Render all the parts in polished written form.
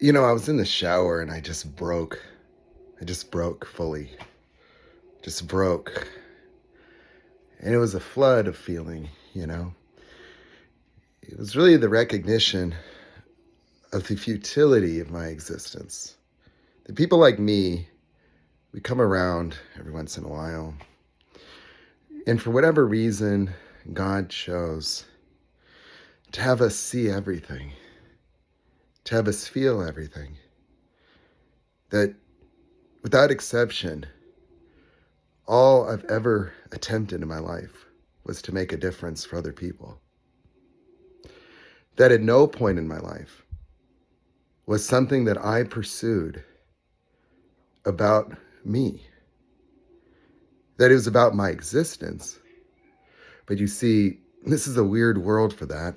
I was in the shower and I just broke. I just broke fully. Just broke. And it was a flood of feeling. It was really the recognition of the futility of my existence. The people like me, we come around every once in a while. And for whatever reason, God chose to have us see everything, to have us feel everything. That without exception, all I've ever attempted in my life was to make a difference for other people. That at no point in my life was something that I pursued about me. That it was about my existence. But you see, this is a weird world for that,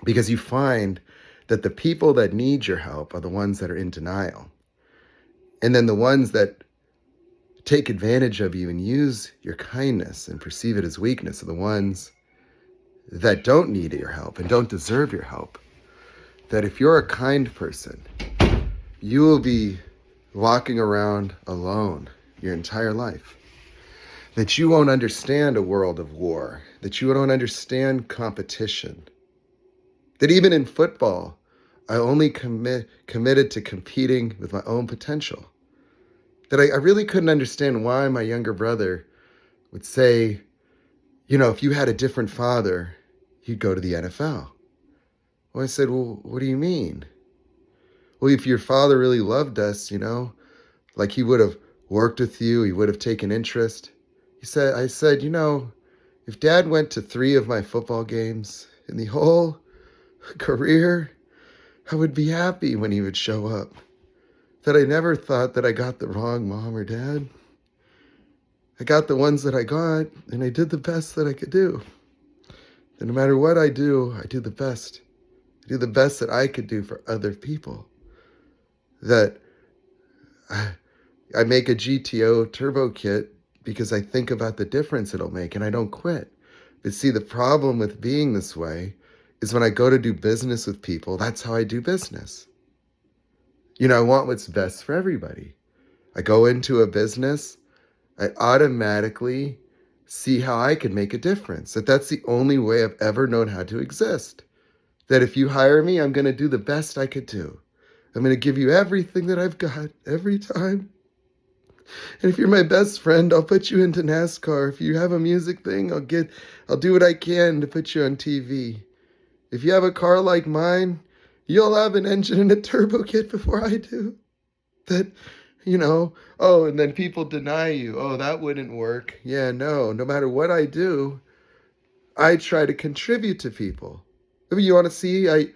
because you find that the people that need your help are the ones that are in denial. And then the ones that take advantage of you and use your kindness and perceive it as weakness are the ones that don't need your help and don't deserve your help. That if you're a kind person, you will be walking around alone your entire life. That you won't understand a world of war. That you don't understand competition. That even in football, I only committed to competing with my own potential. That I really couldn't understand why my younger brother would say, if you had a different father, you'd go to the NFL. Well, I said, well, what do you mean? Well, if your father really loved us, like he would have worked with you, he would have taken interest. I said, if Dad went to 3 of my football games in the whole career, I would be happy when he would show up. That I never thought that I got the wrong mom or dad. I got the ones that I got, and I did the best that I could do. And no matter what I do the best. I do the best that I could do for other people. That I make a GTO turbo kit because I think about the difference it'll make, and I don't quit. But see, the problem with being this way is when I go to do business with people, that's how I do business. I want what's best for everybody. I go into a business, I automatically see how I can make a difference. That's the only way I've ever known how to exist. That if you hire me, I'm going to do the best I could do. I'm going to give you everything that I've got every time. And if you're my best friend, I'll put you into NASCAR. If you have a music thing, I'll do what I can to put you on TV. If you have a car like mine, you'll have an engine and a turbo kit before I do. That, and then people deny you. Oh, that wouldn't work. Yeah, no matter what I do, I try to contribute to people. If you want to see, I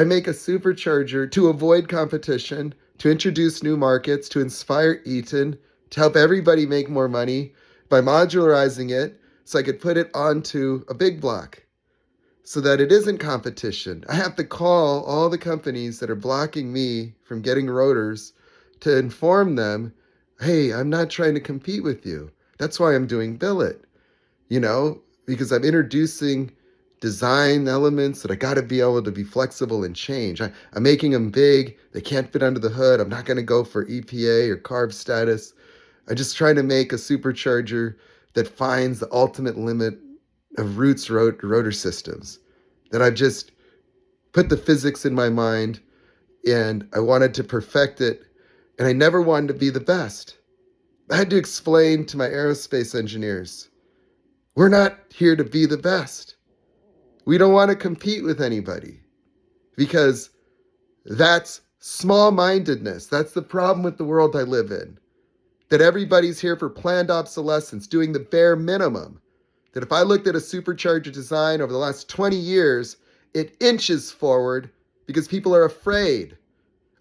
make a supercharger to avoid competition, to introduce new markets, to inspire Eaton, to help everybody make more money by modularizing it so I could put it onto a big block. So that it isn't competition. I have to call all the companies that are blocking me from getting rotors to inform them, hey, I'm not trying to compete with you. That's why I'm doing billet, because I'm introducing design elements that I got to be able to be flexible and change. I'm making them big. They can't fit under the hood. I'm not going to go for EPA or carb status. I'm just trying to make a supercharger that finds the ultimate limit of Roots rotor systems. That I've just put the physics in my mind, and I wanted to perfect it, and I never wanted to be the best. I had to explain to my aerospace engineers, we're not here to be the best. We don't want to compete with anybody, because that's small-mindedness. That's the problem with the world I live in. That everybody's here for planned obsolescence, doing the bare minimum. That if I looked at a supercharger design over the last 20 years, it inches forward because people are afraid.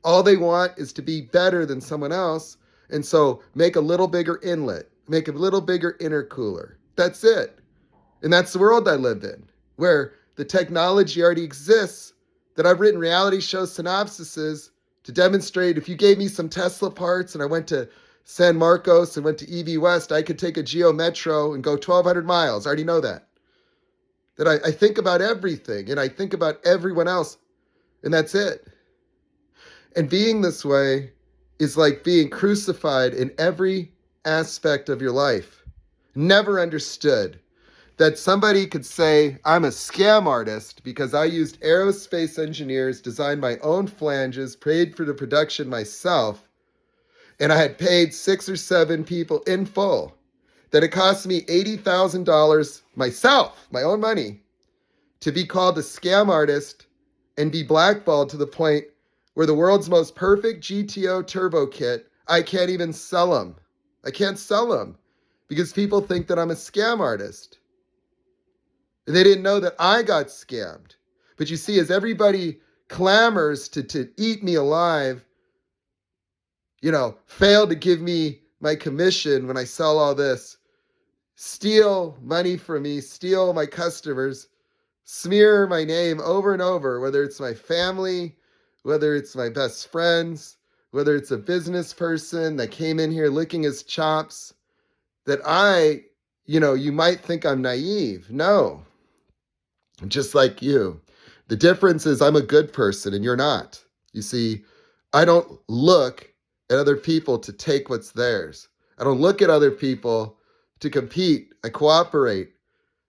All they want is to be better than someone else, and so make a little bigger inlet, make a little bigger intercooler. That's it. And that's the world I live in, where the technology already exists, that I've written reality show synopsises to demonstrate if you gave me some Tesla parts and I went to San Marcos and went to EV West, I could take a Geo Metro and go 1,200 miles. I already know that. That I think about everything and I think about everyone else, and that's it. And being this way is like being crucified in every aspect of your life. Never understood that somebody could say, I'm a scam artist because I used aerospace engineers, designed my own flanges, paid for the production myself, and I had paid 6 or 7 people in full. That it cost me $80,000 myself, my own money, to be called a scam artist and be blackballed to the point where the world's most perfect GTO turbo kit, I can't even sell them. I can't sell them because people think that I'm a scam artist. They didn't know that I got scammed. But you see, as everybody clamors to eat me alive, fail to give me my commission when I sell all this, steal money from me, steal my customers, smear my name over and over, whether it's my family, whether it's my best friends, whether it's a business person that came in here licking his chops, that you might think I'm naive. No, just like you. The difference is I'm a good person and you're not. You see, I don't look at other people to take what's theirs. I don't look at other people to compete. I cooperate.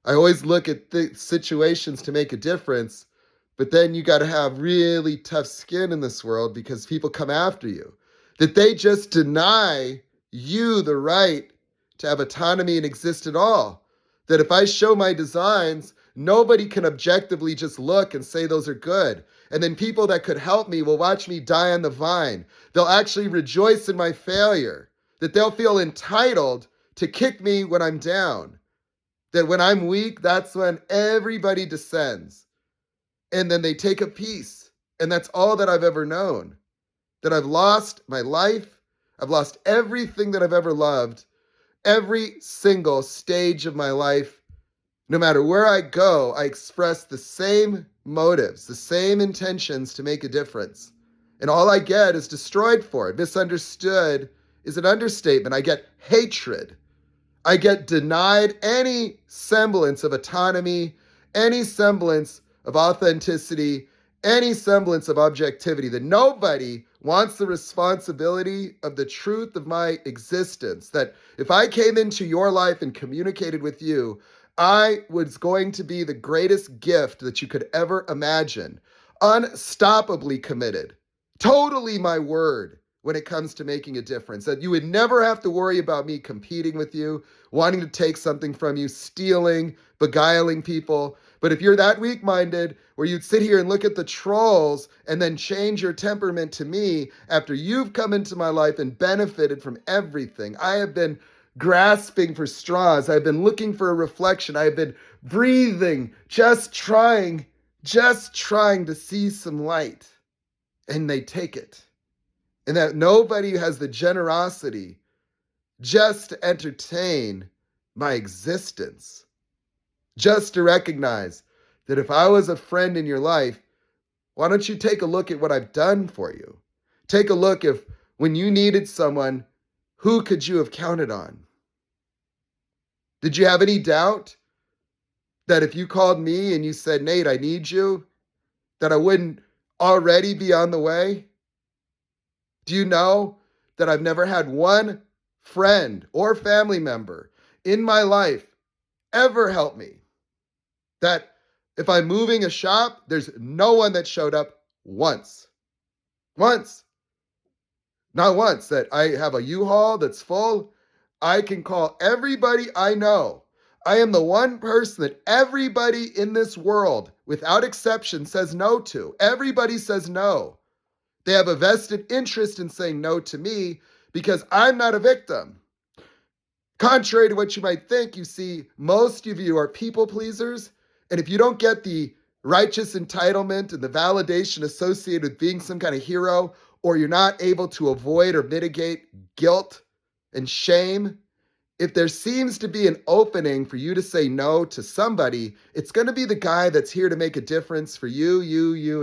I always look at the situations to make a difference, but then you got to have really tough skin in this world because people come after you. That they just deny you the right to have autonomy and exist at all. That if I show my designs, nobody can objectively just look and say those are good. And then people that could help me will watch me die on the vine. They'll actually rejoice in my failure. That they'll feel entitled to kick me when I'm down. That when I'm weak, that's when everybody descends. And then they take a piece. And that's all that I've ever known. That I've lost my life. I've lost everything that I've ever loved. Every single stage of my life. No matter where I go, I express the same motives, the same intentions to make a difference. And all I get is destroyed for it. Misunderstood is an understatement. I get hatred. I get denied any semblance of autonomy, any semblance of authenticity, any semblance of objectivity, that nobody wants the responsibility of the truth of my existence. That if I came into your life and communicated with you, I was going to be the greatest gift that you could ever imagine. Unstoppably committed. Totally my word when it comes to making a difference. That you would never have to worry about me competing with you, wanting to take something from you, stealing, beguiling people. But if you're that weak-minded, where you'd sit here and look at the trolls and then change your temperament to me after you've come into my life and benefited from everything. I have been grasping for straws. I've been looking for a reflection. I've been breathing, just trying to see some light. And they take it. And that nobody has the generosity just to entertain my existence. Just to recognize that if I was a friend in your life, why don't you take a look at what I've done for you? Take a look if when you needed someone, who could you have counted on? Did you have any doubt that if you called me and you said, Nate, I need you, that I wouldn't already be on the way? Do you know that I've never had one friend or family member in my life ever help me? That if I'm moving a shop, there's no one that showed up once. Once. Not once. That I have a U-Haul that's full. I can call everybody I know. I am the one person that everybody in this world, without exception, says no to. Everybody says no. They have a vested interest in saying no to me because I'm not a victim. Contrary to what you might think, you see, most of you are people pleasers. And if you don't get the righteous entitlement and the validation associated with being some kind of hero, or you're not able to avoid or mitigate guilt and shame, if there seems to be an opening for you to say no to somebody, it's going to be the guy that's here to make a difference for you,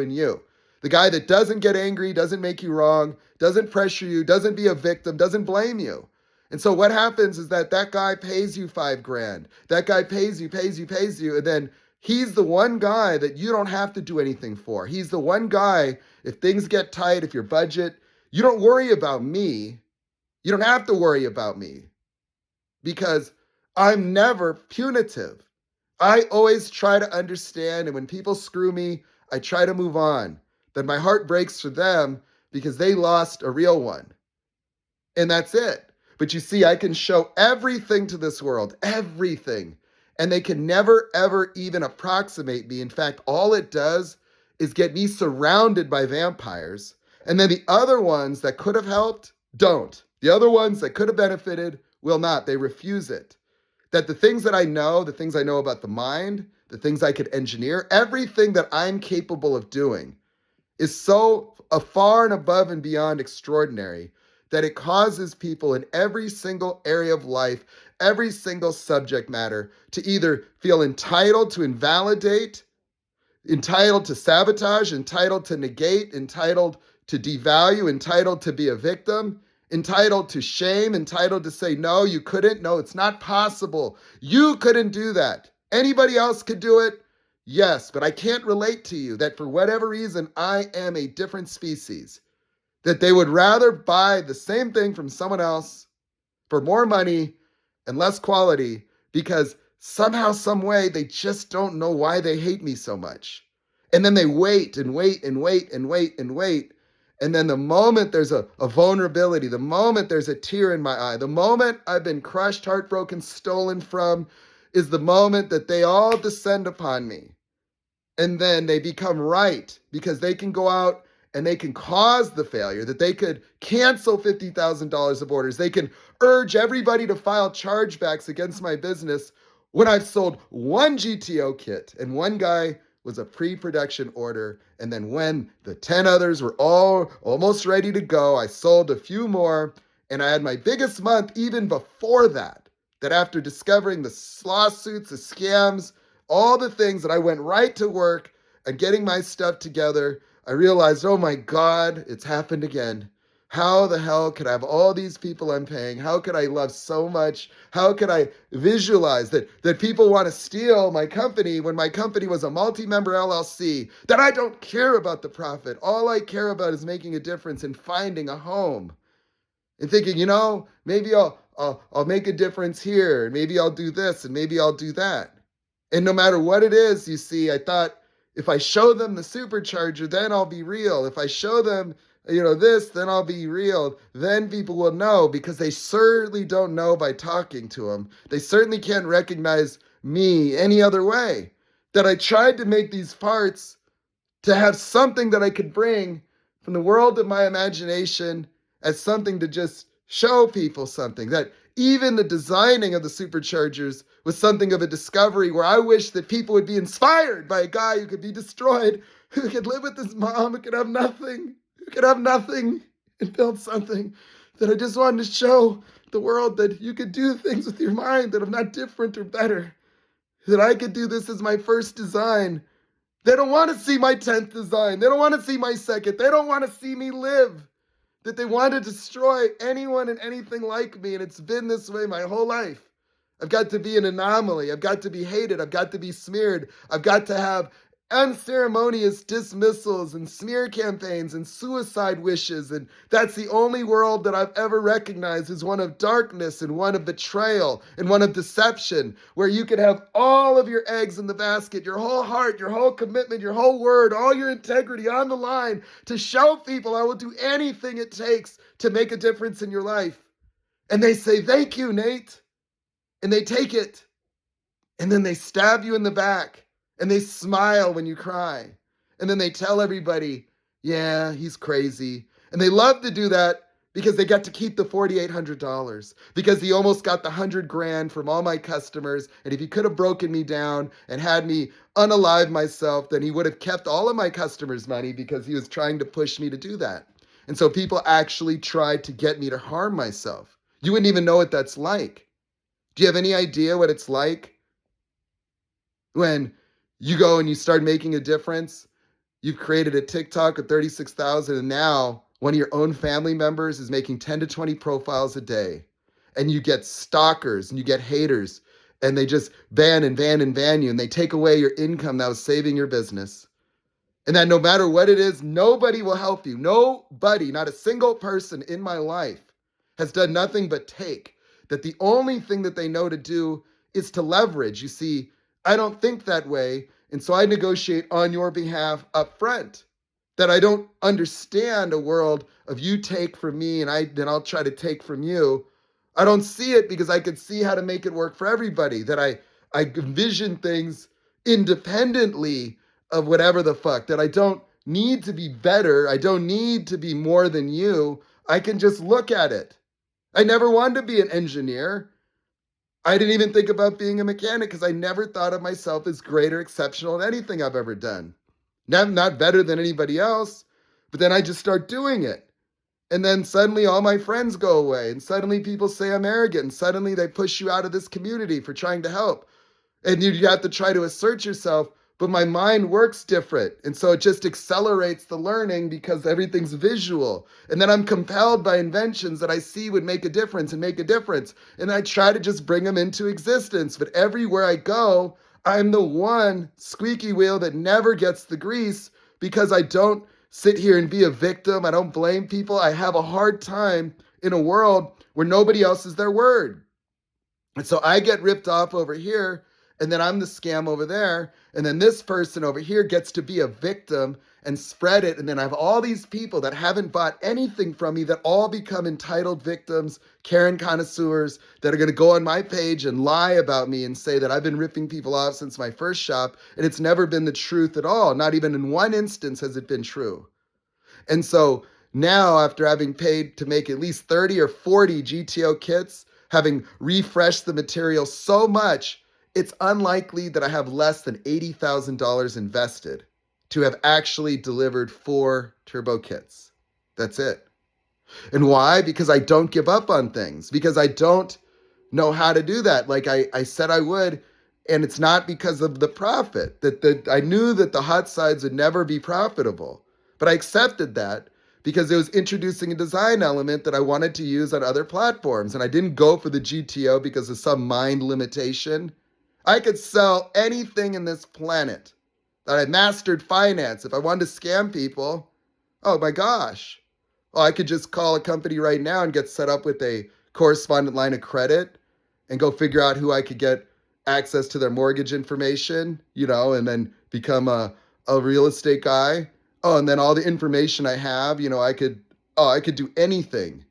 and you. The guy that doesn't get angry, doesn't make you wrong, doesn't pressure you, doesn't be a victim, doesn't blame you. And so what happens is that guy pays you $5,000. That guy pays you, and then He's the one guy that you don't have to do anything for. He's the one guy, if things get tight, if your budget, you don't worry about me. You don't have to worry about me because I'm never punitive. I always try to understand, and when people screw me, I try to move on. Then my heart breaks for them because they lost a real one. And that's it. But you see, I can show everything to this world, everything. And they can never, ever even approximate me. In fact, all it does is get me surrounded by vampires. And then the other ones that could have helped don't. The other ones that could have benefited will not. They refuse it. That the things that I know, the things I know about the mind, the things I could engineer, everything that I'm capable of doing is so far and above and beyond extraordinary that it causes people in every single area of life, every single subject matter, to either feel entitled to invalidate, entitled to sabotage, entitled to negate, entitled to devalue, entitled to be a victim, entitled to shame, entitled to say, no, you couldn't. No, it's not possible. You couldn't do that. Anybody else could do it. Yes, but I can't relate to you that for whatever reason, I am a different species, that they would rather buy the same thing from someone else for more money and less quality because somehow, some way, they just don't know why they hate me so much. And then they wait and wait and wait and wait and wait. And then the moment there's a vulnerability, the moment there's a tear in my eye, the moment I've been crushed, heartbroken, stolen from, is the moment that they all descend upon me. And then they become right because they can go out and they can cause the failure, that they could cancel $50,000 of orders. They can urge everybody to file chargebacks against my business when I've sold one GTO kit and one guy was a pre-production order. And then when the 10 others were all almost ready to go, I sold a few more. And I had my biggest month even before that, that after discovering the lawsuits, the scams, all the things that I went right to work and getting my stuff together, I realized, oh my God, it's happened again. How the hell could I have all these people I'm paying? How could I love so much? How could I visualize that people want to steal my company when my company was a multi-member LLC, that I don't care about the profit. All I care about is making a difference and finding a home. And thinking, maybe I'll make a difference here, and maybe I'll do this, and maybe I'll do that. And no matter what it is, you see, I thought, if I show them the supercharger, then I'll be real. If I show them, this, then I'll be real. Then people will know, because they certainly don't know by talking to them. They certainly can't recognize me any other way. That I tried to make these parts to have something that I could bring from the world of my imagination as something to just show people something. That even the designing of the superchargers was something of a discovery where I wish that people would be inspired by a guy who could be destroyed, who could live with his mom, who could have nothing, and build something. That I just wanted to show the world that you could do things with your mind that are not different or better. That I could do this as my first design. They don't want to see my 10th design. They don't want to see my second. They don't want to see me live. That they want to destroy anyone and anything like me. And it's been this way my whole life. I've got to be an anomaly. I've got to be hated. I've got to be smeared. I've got to have unceremonious dismissals and smear campaigns and suicide wishes. And that's the only world that I've ever recognized as one of darkness and one of betrayal and one of deception, where you could have all of your eggs in the basket, your whole heart, your whole commitment, your whole word, all your integrity on the line to show people I will do anything it takes to make a difference in your life. And they say, thank you, Nate. And they take it. And then they stab you in the back. And they smile when you cry. And then they tell everybody, yeah, he's crazy. And they love to do that because they got to keep the $4,800, because he almost got the $100,000 from all my customers. And if he could have broken me down and had me unalive myself, then he would have kept all of my customers' money, because he was trying to push me to do that. And so people actually tried to get me to harm myself. You wouldn't even know what that's like. Do you have any idea what it's like when you go and you start making a difference? You've created a TikTok of 36,000, and now one of your own family members is making 10 to 20 profiles a day. And you get stalkers and you get haters. and they just ban and ban and ban you, and they take away your income that was saving your business. And that no matter what it is, nobody will help you. Nobody, not a single person in my life has done nothing but take. That the only thing that they know to do is to leverage. You see, I don't think that way. And so I negotiate on your behalf up front. That I don't understand a world of you take from me and then I'll try to take from you. I don't see it because I could see how to make it work for everybody. That I envision things independently of whatever the fuck, that I don't need to be better. I don't need to be more than you. I can just look at it. I never wanted to be an engineer. I didn't even think about being a mechanic because I never thought of myself as great or exceptional in anything I've ever done. Not better than anybody else, but then I just start doing it. And then suddenly all my friends go away, and suddenly people say I'm arrogant, and suddenly they push you out of this community for trying to help. And you have to try to assert yourself, but my mind works different. And so it just accelerates the learning because everything's visual. And then I'm compelled by inventions that I see would make a difference and make a difference. And I try to just bring them into existence. But everywhere I go, I'm the one squeaky wheel that never gets the grease because I don't sit here and be a victim. I don't blame people. I have a hard time in a world where nobody else is their word. And so I get ripped off over here, and then I'm the scam over there. And then this person over here gets to be a victim and spread it. And then I have all these people that haven't bought anything from me that all become entitled victims, Karen connoisseurs that are going to go on my page and lie about me and say that I've been ripping people off since my first shop. And it's never been the truth at all. Not even in one instance has it been true. And so now, after having paid to make at least 30 or 40 GTO kits, having refreshed the material so much, it's unlikely that I have less than $80,000 invested to have actually delivered 4 turbo kits. That's it. And why? Because I don't give up on things, because I don't know how to do that. Like I said I would, and it's not because of the profit. That I knew that the hot sides would never be profitable, but I accepted that because it was introducing a design element that I wanted to use on other platforms. And I didn't go for the GTO because of some mind limitation. I could sell anything in this planet. That I mastered finance. If I wanted to scam people, oh my gosh. Oh, I could just call a company right now and get set up with a correspondent line of credit and go figure out who I could get access to their mortgage information, and then become a real estate guy. Oh, and then all the information I have, I could do anything.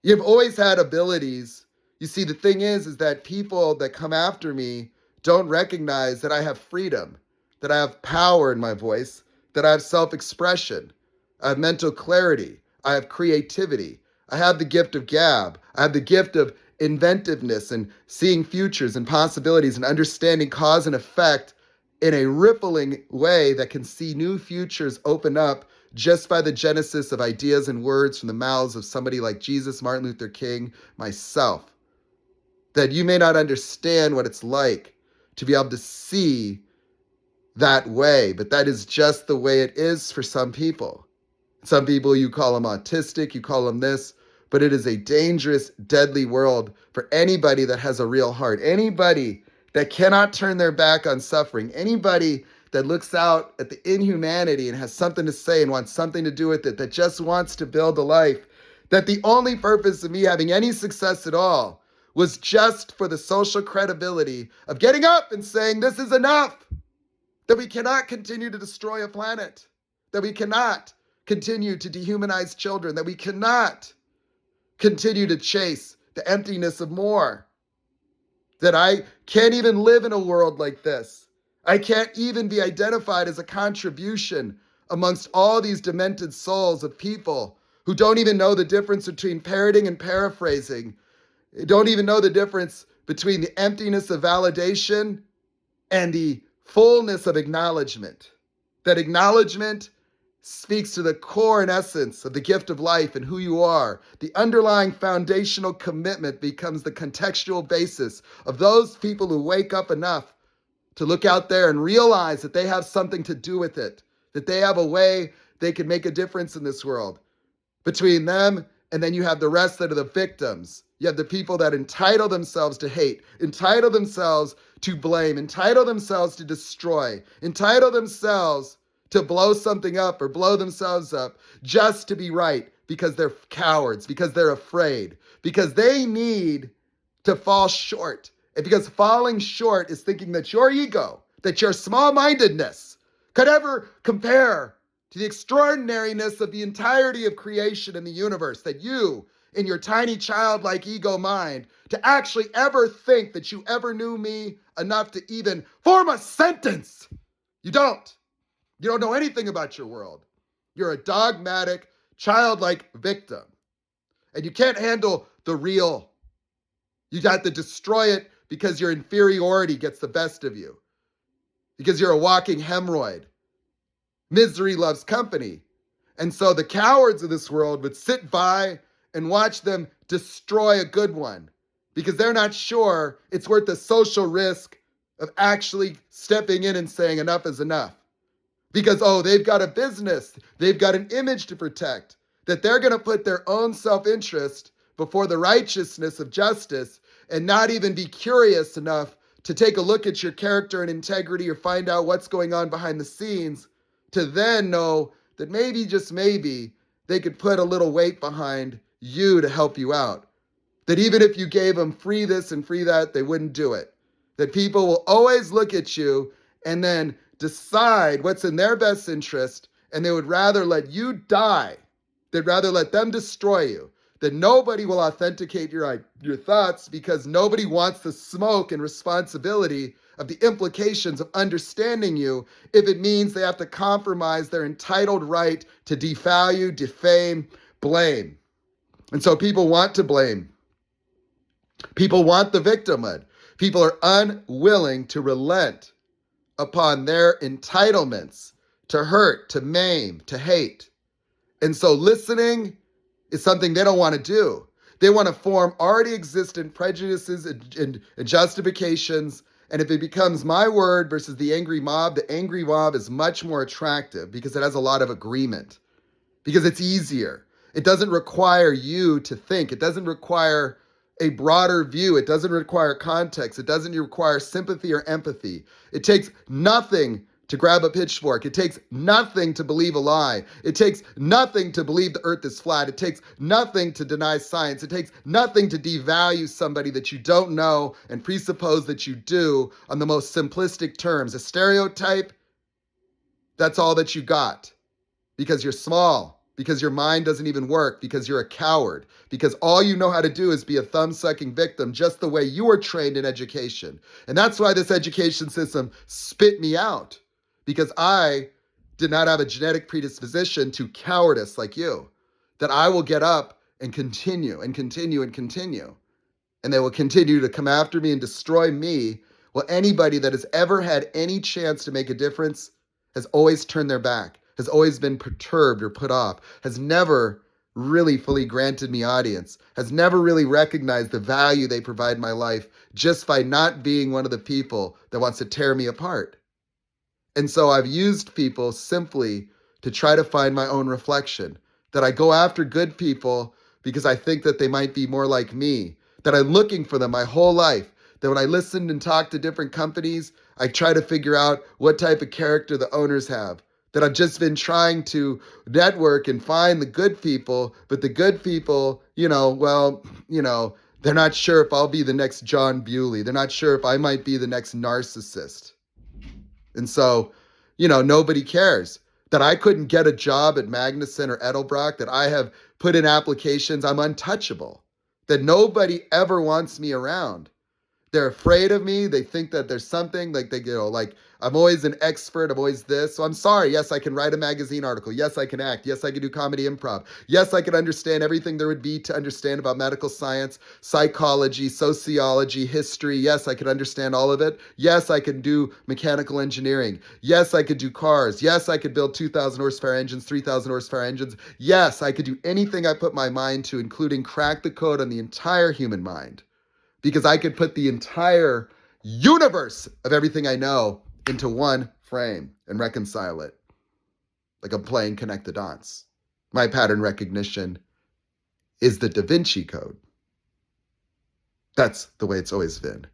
You've always had abilities. You see, the thing is that people that come after me don't recognize that I have freedom, that I have power in my voice, that I have self-expression, I have mental clarity, I have creativity, I have the gift of gab, I have the gift of inventiveness and seeing futures and possibilities and understanding cause and effect in a rippling way that can see new futures open up just by the genesis of ideas and words from the mouths of somebody like Jesus, Martin Luther King, myself. That you may not understand what it's like to be able to see that way, but that is just the way it is for some people. Some people, you call them autistic, you call them this, but it is a dangerous, deadly world for anybody that has a real heart. Anybody that cannot turn their back on suffering. Anybody that looks out at the inhumanity and has something to say and wants something to do with it, that just wants to build a life, that the only purpose of me having any success at all was just for the social credibility of getting up and saying, this is enough, that we cannot continue to destroy a planet, that we cannot continue to dehumanize children, that we cannot continue to chase the emptiness of more, that I can't even live in a world like this. I can't even be identified as a contribution amongst all these demented souls of people who don't even know the difference between parroting and paraphrasing, don't even know the difference between the emptiness of validation and the fullness of acknowledgement. That acknowledgement speaks to the core and essence of the gift of life and who you are. The underlying foundational commitment becomes the contextual basis of those people who wake up enough to look out there and realize that they have something to do with it, that they have a way they can make a difference in this world. Between them and then you have the rest that are the victims. You have the people that entitle themselves to hate, entitle themselves to blame, entitle themselves to destroy, entitle themselves to blow something up or blow themselves up just to be right because they're cowards, because they're afraid, because they need to fall short. And because falling short is thinking that your ego, that your small-mindedness could ever compare to the extraordinariness of the entirety of creation in the universe, that you, in your tiny childlike ego mind, to actually ever think that you ever knew me enough to even form a sentence. You don't. You don't know anything about your world. You're a dogmatic, childlike victim. And you can't handle the real. You got to destroy it because your inferiority gets the best of you. Because you're a walking hemorrhoid. Misery loves company. And so the cowards of this world would sit by and watch them destroy a good one because they're not sure it's worth the social risk of actually stepping in and saying enough is enough. Because, they've got a business, they've got an image to protect, that they're going to put their own self-interest before the righteousness of justice and not even be curious enough to take a look at your character and integrity or find out what's going on behind the scenes to then know that maybe, just maybe, they could put a little weight behind you to help you out. That even if you gave them free this and free that, they wouldn't do it. That people will always look at you and then decide what's in their best interest, and they would rather let you die. They'd rather let them destroy you. That nobody will authenticate your thoughts because nobody wants the smoke and responsibility of the implications of understanding you if it means they have to compromise their entitled right to devalue, defame, blame. And so people want to blame. People want the victimhood. People are unwilling to relent upon their entitlements to hurt, to maim, to hate. And so listening is something they don't want to do. They want to form already existent prejudices and justifications. And if it becomes my word versus the angry mob is much more attractive because it has a lot of agreement, because it's easier. It doesn't require you to think. It doesn't require a broader view. It doesn't require context. It doesn't require sympathy or empathy. It takes nothing to grab a pitchfork. It takes nothing to believe a lie. It takes nothing to believe the earth is flat. It takes nothing to deny science. It takes nothing to devalue somebody that you don't know and presuppose that you do on the most simplistic terms. A stereotype, that's all that you got because you're small, because your mind doesn't even work, because you're a coward, because all you know how to do is be a thumb-sucking victim just the way you were trained in education. And that's why this education system spit me out, because I did not have a genetic predisposition to cowardice like you, that I will get up and continue and continue and continue. And they will continue to come after me and destroy me. Well, anybody that has ever had any chance to make a difference has always turned their back, has always been perturbed or put off, has never really fully granted me audience, has never really recognized the value they provide my life just by not being one of the people that wants to tear me apart. And so I've used people simply to try to find my own reflection, that I go after good people because I think that they might be more like me, that I'm looking for them my whole life, that when I listen and talk to different companies, I try to figure out what type of character the owners have, that I've just been trying to network and find the good people, but the good people, they're not sure if I'll be the next John Bewley. They're not sure if I might be the next narcissist. And so, nobody cares that I couldn't get a job at Magnuson or Edelbrock, that I have put in applications. I'm untouchable, that nobody ever wants me around. They're afraid of me. They think that there's something like I'm always an expert. I'm always this. So I'm sorry. Yes, I can write a magazine article. Yes, I can act. Yes, I can do comedy improv. Yes, I can understand everything there would be to understand about medical science, psychology, sociology, history. Yes, I can understand all of it. Yes, I can do mechanical engineering. Yes, I could do cars. Yes, I could build 2,000 horsepower engines, 3,000 horsepower engines. Yes, I could do anything I put my mind to, including crack the code on the entire human mind. Because I could put the entire universe of everything I know into one frame and reconcile it. Like I'm playing Connect the Dots. My pattern recognition is the Da Vinci Code. That's the way it's always been.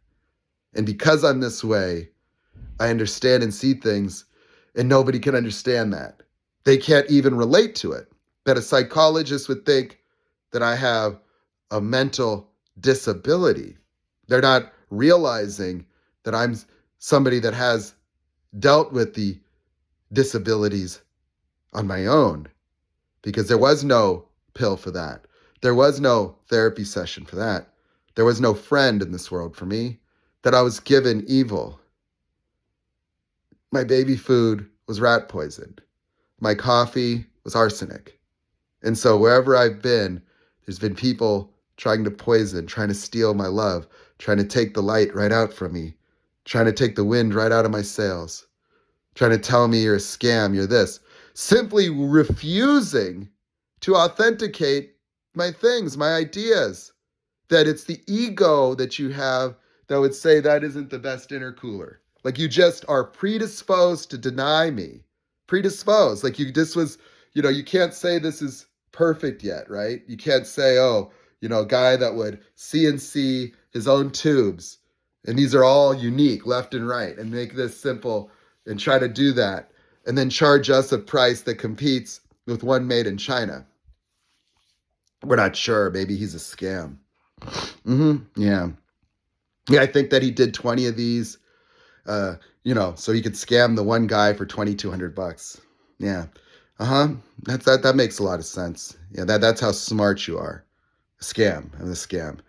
And because I'm this way, I understand and see things, and nobody can understand that. They can't even relate to it. That a psychologist would think that I have a mental disability. They're not realizing that I'm somebody that has dealt with the disabilities on my own, because there was no pill for that. There was no therapy session for that. There was no friend in this world for me, that I was given evil. My baby food was rat poison. My coffee was arsenic. And so wherever I've been, there's been people trying to poison, trying to steal my love, trying to take the light right out from me, trying to take the wind right out of my sails, trying to tell me you're a scam, you're this, simply refusing to authenticate my things, my ideas, that it's the ego that you have that would say that isn't the best intercooler. Like you just are predisposed to deny me. Predisposed. Like this was, you can't say this is perfect yet, right? You can't say, oh, a guy that would CNC his own tubes, and these are all unique left and right, and make this simple and try to do that, and then charge us a price that competes with one made in China. We're not sure. Maybe he's a scam. Yeah. Yeah, I think that he did 20 of these, so he could scam the one guy for $2,200. Yeah. That makes a lot of sense. Yeah, that's how smart you are. A scam. I'm a scam.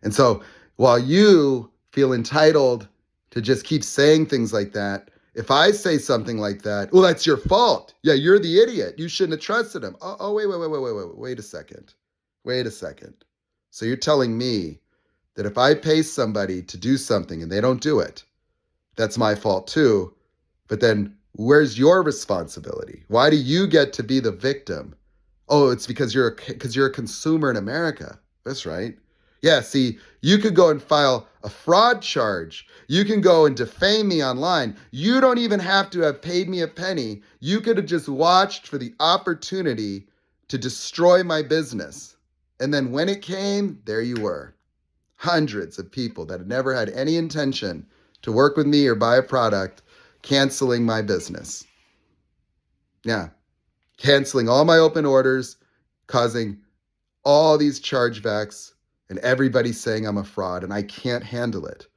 And so while you feel entitled to just keep saying things like that, if I say something like that, well, that's your fault. Yeah, you're the idiot. You shouldn't have trusted him. Oh, wait a second. Wait a second. So you're telling me that if I pay somebody to do something and they don't do it, that's my fault too. But then where's your responsibility? Why do you get to be the victim? Oh, it's because you're a consumer in America. That's right. Yeah, see, you could go and file a fraud charge. You can go and defame me online. You don't even have to have paid me a penny. You could have just watched for the opportunity to destroy my business. And then when it came, there you were. Hundreds of people that had never had any intention to work with me or buy a product, canceling my business. Yeah, canceling all my open orders, causing all these chargebacks, and everybody saying I'm a fraud, and I can't handle it.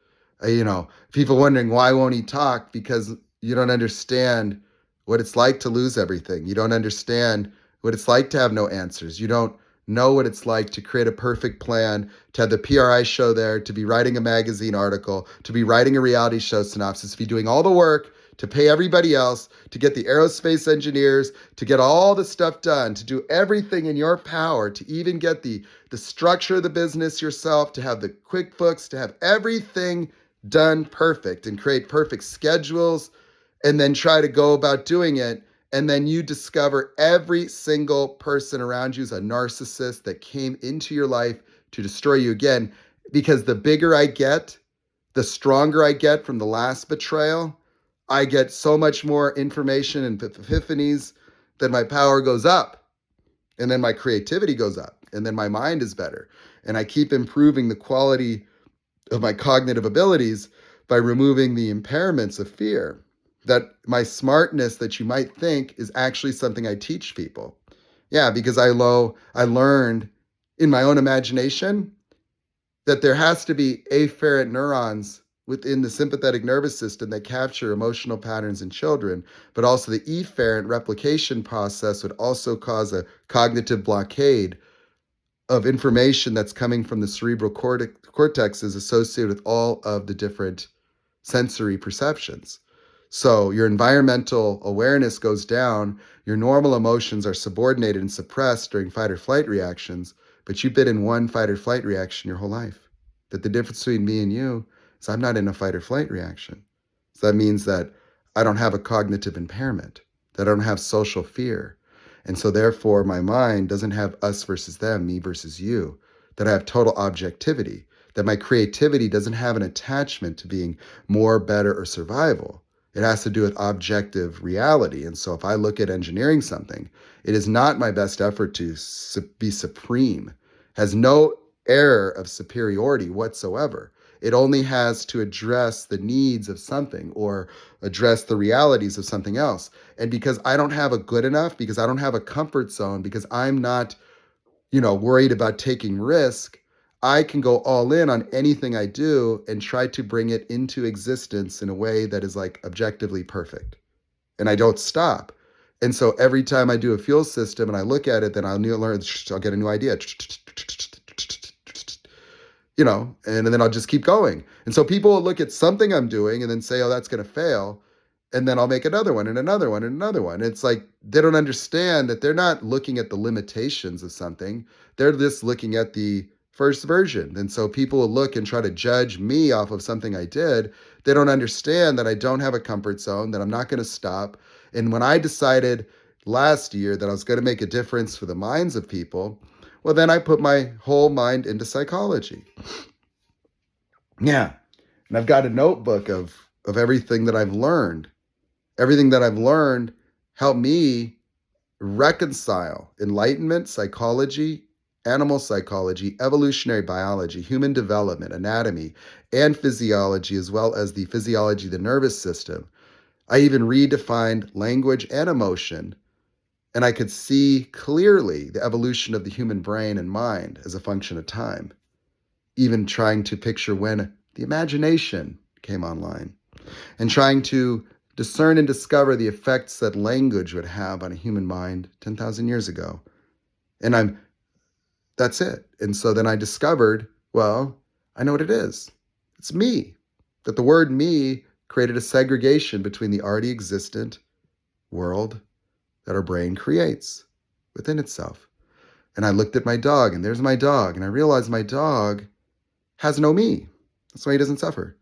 People wondering, why won't he talk? Because you don't understand what it's like to lose everything. You don't understand what it's like to have no answers. You don't know what it's like to create a perfect plan, to have the PRI show there, to be writing a magazine article, to be writing a reality show synopsis, to be doing all the work, to pay everybody else, to get the aerospace engineers, to get all the stuff done, to do everything in your power, to even get the structure of the business yourself, to have the QuickBooks, to have everything done perfect and create perfect schedules, and then try to go about doing it. And then you discover every single person around you is a narcissist that came into your life to destroy you again. Because the bigger I get, the stronger I get from the last betrayal, I get so much more information and epiphanies that my power goes up. And then my creativity goes up. And then my mind is better. And I keep improving the quality of my cognitive abilities by removing the impairments of fear. That my smartness that you might think is actually something I teach people. Yeah, because I learned in my own imagination that there has to be afferent neurons within the sympathetic nervous system that capture emotional patterns in children, but also the efferent replication process would also cause a cognitive blockade of information that's coming from the cerebral cortexes associated with all of the different sensory perceptions. So your environmental awareness goes down, your normal emotions are subordinated and suppressed during fight or flight reactions, but you've been in one fight or flight reaction your whole life. That the difference between me and you is I'm not in a fight or flight reaction. So that means that I don't have a cognitive impairment, that I don't have social fear. And so therefore my mind doesn't have us versus them, me versus you, that I have total objectivity, that my creativity doesn't have an attachment to being more, better, or survival. It has to do with objective reality. And so if I look at engineering something, it is not my best effort to be supreme, has no air of superiority whatsoever. It only has to address the needs of something or address the realities of something else. And because I don't have a good enough, because I don't have a comfort zone, because I'm not, worried about taking risk, I can go all in on anything I do and try to bring it into existence in a way that is like objectively perfect. And I don't stop. And so every time I do a fuel system and I look at it, then I'll get a new idea, and then I'll just keep going. And so people will look at something I'm doing and then say, oh, that's going to fail. And then I'll make another one and another one and another one. It's like they don't understand that they're not looking at the limitations of something. They're just looking at the first version. And so people will look and try to judge me off of something I did. They don't understand that I don't have a comfort zone, that I'm not going to stop. And when I decided last year that I was going to make a difference for the minds of people, well, then I put my whole mind into psychology. Yeah. And I've got a notebook of everything that I've learned. Everything that I've learned helped me reconcile enlightenment, psychology, animal psychology, evolutionary biology, human development, anatomy, and physiology, as well as the physiology of the nervous system. I even redefined language and emotion, and I could see clearly the evolution of the human brain and mind as a function of time, even trying to picture when the imagination came online, and trying to discern and discover the effects that language would have on a human mind 10,000 years ago. And that's it. And so then I discovered, well, I know what it is. It's me. That the word me created a segregation between the already existent world that our brain creates within itself. And I looked at my dog, and there's my dog, and I realized my dog has no me. That's why he doesn't suffer.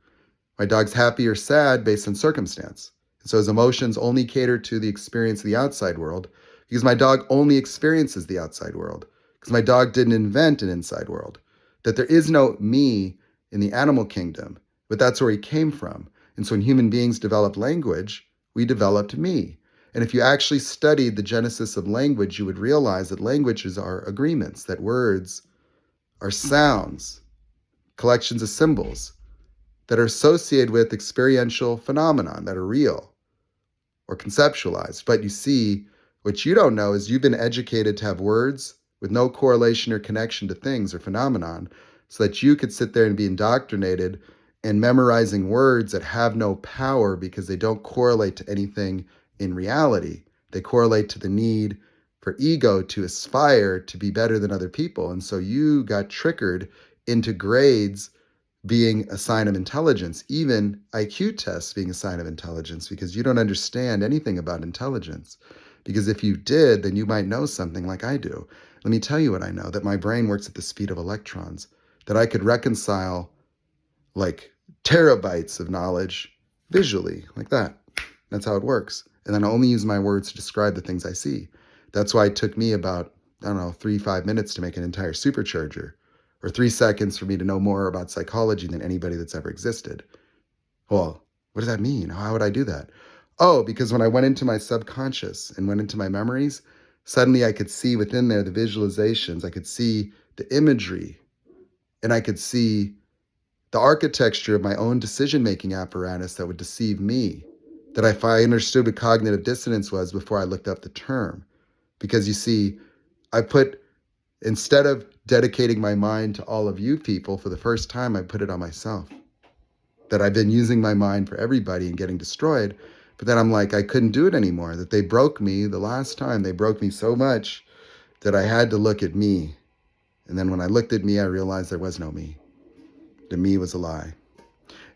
My dog's happy or sad based on circumstance. And so his emotions only cater to the experience of the outside world because my dog only experiences the outside world because my dog didn't invent an inside world. That there is no me in the animal kingdom, but that's where he came from. And so when human beings developed language, we developed me. And if you actually studied the genesis of language, you would realize that languages are agreements, that words are sounds, collections of symbols that are associated with experiential phenomenon that are real or conceptualized. But you see, what you don't know is you've been educated to have words with no correlation or connection to things or phenomenon so that you could sit there and be indoctrinated and memorizing words that have no power because they don't correlate to anything in reality. They correlate to the need for ego to aspire to be better than other people. And so you got triggered into grades being a sign of intelligence, even IQ tests being a sign of intelligence, because you don't understand anything about intelligence. Because if you did, then you might know something like I do. Let me tell you what I know, that my brain works at the speed of electrons, that I could reconcile like terabytes of knowledge visually, like that. That's how it works. And then I only use my words to describe the things I see. That's why it took me about, 3-5 minutes to make an entire supercharger, or 3 seconds for me to know more about psychology than anybody that's ever existed. Well, what does that mean? How would I do that? Oh, because when I went into my subconscious and went into my memories, suddenly I could see within there the visualizations, I could see the imagery, and I could see the architecture of my own decision-making apparatus that would deceive me, that I understood what cognitive dissonance was before I looked up the term. Because you see, instead of dedicating my mind to all of you people, for the first time, I put it on myself. That I've been using my mind for everybody and getting destroyed. But then I'm like, I couldn't do it anymore. That they broke me the last time. They broke me so much that I had to look at me. And then when I looked at me, I realized there was no me. The me was a lie.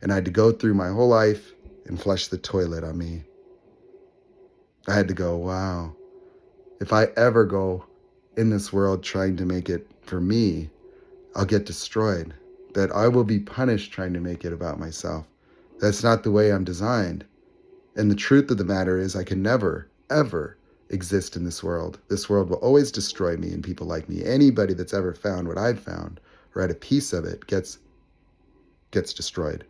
And I had to go through my whole life and flush the toilet on me. I had to go, wow, if I ever go in this world trying to make it for me, I'll get destroyed. That I will be punished trying to make it about myself. That's not the way I'm designed. And the truth of the matter is I can never, ever exist in this world. This world will always destroy me and people like me. Anybody that's ever found what I've found or had a piece of it gets destroyed.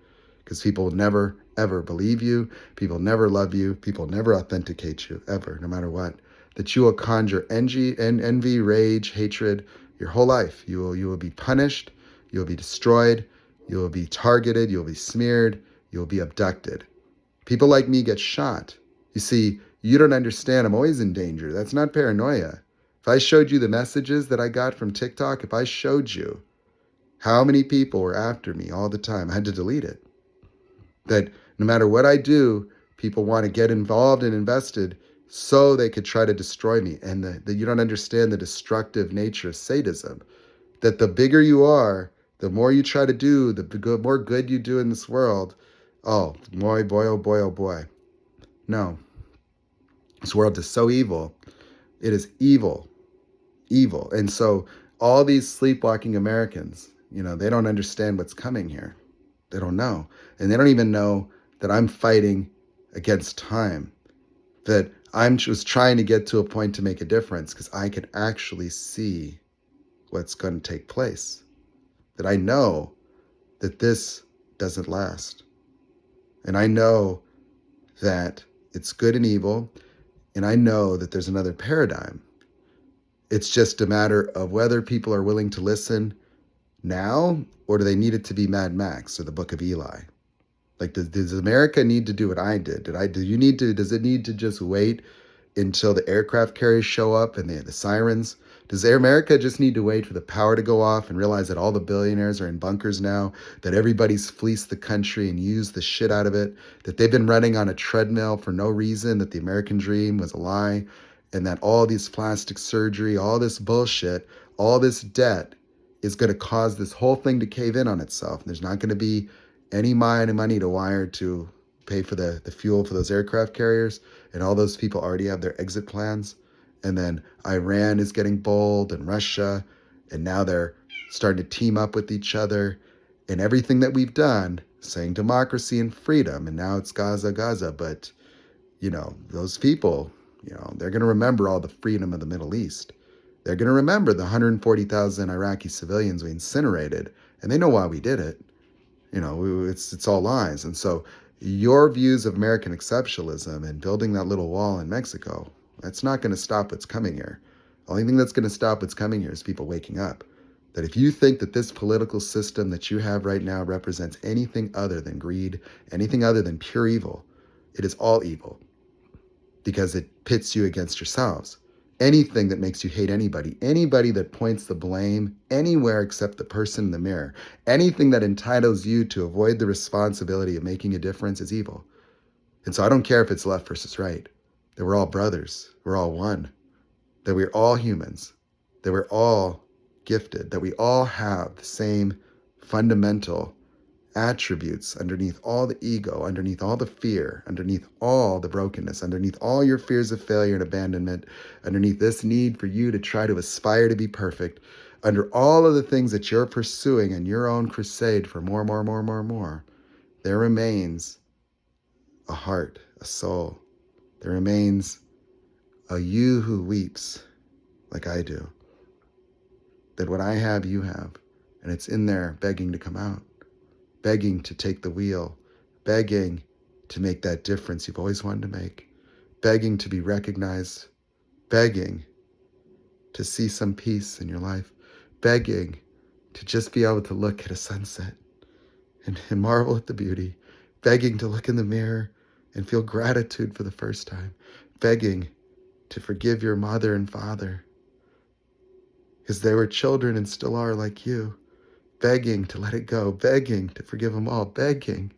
Because people will never, ever believe you. People never love you. People never authenticate you, ever, no matter what. That you will conjure envy, rage, hatred, Your whole life. You will be punished. You will be destroyed. You will be targeted. You will be smeared. You will be abducted. People like me get shot. You see, you don't understand. I'm always in danger. That's not paranoia. If I showed you the messages that I got from TikTok, if I showed you how many people were after me all the time, I had to delete it. That no matter what I do, people want to get involved and invested so they could try to destroy me. And that you don't understand the destructive nature of sadism. That the bigger you are, the more you try to do, the more good you do in this world. Oh, boy, boy, oh boy, oh boy. No, this world is so evil. It is evil, evil. And so all these sleepwalking Americans, they don't understand what's coming here. They don't know. And they don't even know that I'm fighting against time, that I'm just trying to get to a point to make a difference because I can actually see what's going to take place, that I know that this doesn't last. And I know that it's good and evil, and I know that there's another paradigm. It's just a matter of whether people are willing to listen now, or do they need it to be Mad Max or the Book of Eli? Like, does America need to do what I did? Does it need to just wait until the aircraft carriers show up and the sirens? Does America just need to wait for the power to go off and realize that all the billionaires are in bunkers now, that everybody's fleeced the country and used the shit out of it, that they've been running on a treadmill for no reason, that the American dream was a lie, and that all these plastic surgery, all this bullshit, all this debt is going to cause this whole thing to cave in on itself? There's not going to be any money to wire to pay for the fuel for those aircraft carriers, and all those people already have their exit plans. And then Iran is getting bold, and Russia, and now they're starting to team up with each other. And everything that we've done, saying democracy and freedom, and now it's Gaza, Gaza. But, those people, they're going to remember all the freedom of the Middle East. They're going to remember the 140,000 Iraqi civilians we incinerated, and they know why we did it. It's all lies. And so your views of American exceptionalism and building that little wall in Mexico, that's not going to stop what's coming here. The only thing that's going to stop what's coming here is people waking up. That if you think that this political system that you have right now represents anything other than greed, anything other than pure evil, it is all evil, because it pits you against yourselves. Anything that makes you hate anybody that points the blame anywhere except the person in the mirror, anything that entitles you to avoid the responsibility of making a difference is evil. And so I don't care if it's left versus right, that we're all brothers, we're all one, that we're all humans, that we're all gifted, that we all have the same fundamental attributes underneath all the ego, underneath all the fear, underneath all the brokenness, underneath all your fears of failure and abandonment, underneath this need for you to try to aspire to be perfect, under all of the things that you're pursuing in your own crusade for more, there remains a heart, a soul. There remains a you who weeps like I do. That what I have, you have. And it's in there begging to come out, begging to take the wheel, begging to make that difference you've always wanted to make, begging to be recognized, begging to see some peace in your life, begging to just be able to look at a sunset and marvel at the beauty, begging to look in the mirror and feel gratitude for the first time, begging to forgive your mother and father because they were children and still are like you, begging to let it go, begging to forgive them all, begging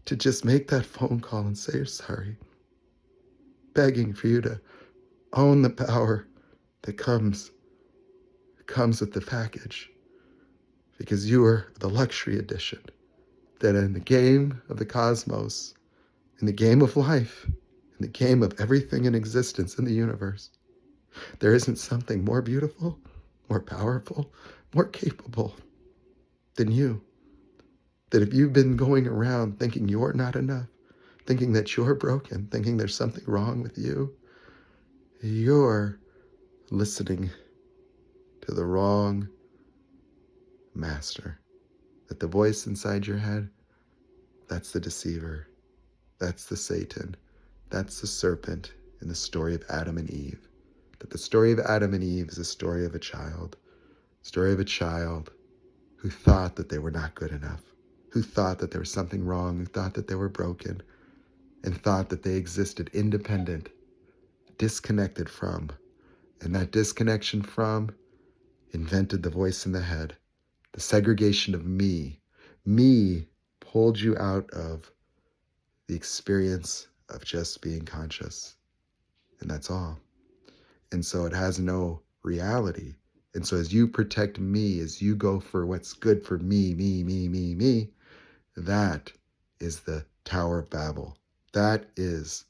to just make that phone call and say you're sorry, begging for you to own the power that comes with the package, because you are the luxury edition, that in the game of the cosmos, in the game of life, in the game of everything in existence in the universe, there isn't something more beautiful, more powerful, more capable than you. That if you've been going around thinking you're not enough, thinking that you're broken, thinking there's something wrong with you, you're listening to the wrong master. That the voice inside your head, that's the deceiver. That's the Satan. That's the serpent in the story of Adam and Eve. That the story of Adam and Eve is a story of a child who thought that they were not good enough, who thought that there was something wrong, who thought that they were broken, and thought that they existed independent, disconnected from. And that disconnection from invented the voice in the head, the segregation of me. Me pulled you out of the experience of just being conscious. And that's all. And so it has no reality. And so as you protect me, as you go for what's good for me, that is the Tower of Babel. That is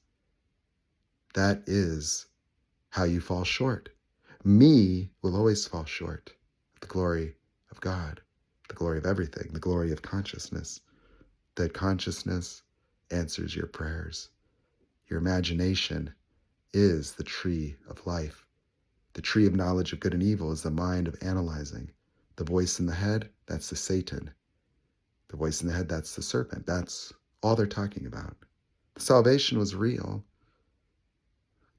how you fall short. Me will always fall short of the glory of God, the glory of everything, the glory of consciousness. That consciousness answers your prayers. Your imagination is the tree of life. The tree of knowledge of good and evil is the mind of analyzing. The voice in the head, that's the Satan. The voice in the head, that's the serpent. That's all they're talking about. The salvation was real,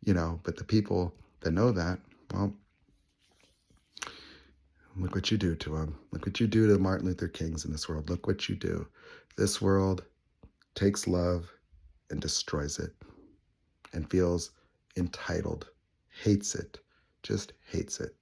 but the people that know that, well, look what you do to them. Look what you do to the Martin Luther Kings in this world. Look what you do. This world takes love and destroys it and feels entitled, hates it, just hates it.